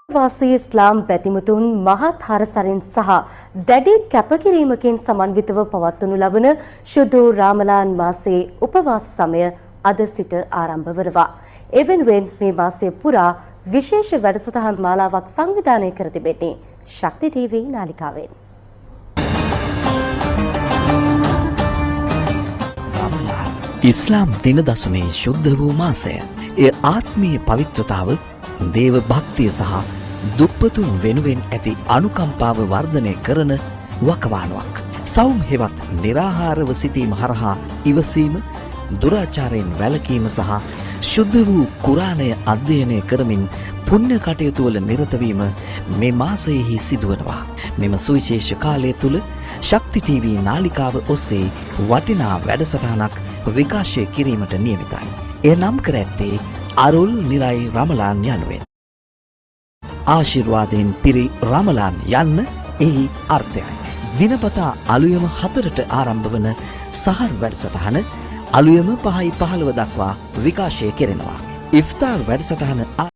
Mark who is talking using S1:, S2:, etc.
S1: වාසී ඉස්ලාම් පැතිමුතුන් මහත් හරසරින් සහ දැඩි කැපකිරීමකින් සමන්විතව පවත්වනු ලබන ශුද්ධ රාමලාන් මාසයේ උපවාස සමය අද සිට ආරම්භ වනවා. ඒ වෙනුවෙන් මේ මාසය පුරා විශේෂ වැඩසටහන් මාලාවක් සංවිධානය කර තිබෙන්නේ ශක්ති ටීවී නාලිකාවෙන්.
S2: ඉස්ලාම් දින දසුනේ ශුද්ධ වූ මාසය. එය ආත්මීය පවිත්‍රතාව, දේව භක්තිය සහ දුප්පතුන් වෙනුවෙන් ඇති අනුකම්පාව වර්ධනය කරන වකවානුවක්. සෞම් හෙවත් නිරාහාරව සිටීම හරහා ඉවසීම, දුරාචාරයෙන් වැළකීම සහ ශුද්ධ වූ කුරාණය අධ්‍යයනය කරමින් පුණ්‍ය කටයුතු වල නිරත වීම මේ මාසයෙහි සිදුවනවා. මෙම සුවිශේෂ කාලය තුල ශක්ති ටීවී නාලිකාව ඔස්සේ වටිනා වැඩසටහනක් විකාශය කිරීමට නියමිතයි. එය නම් කර ඇත්තේ අරුල් නිරයි රමලාන් යනුවෙන්. ආශිර්වාදයෙන් පිරි රමලාන් යන්න එහි අර්ථයයි. දිනපතා අලුයම 4ට ආරම්භ වන සහර් වැඩසටහන අලුයම 5:15 දක්වා විකාශය කෙරෙනවා. ඉෆ්තාර් වැඩසටහන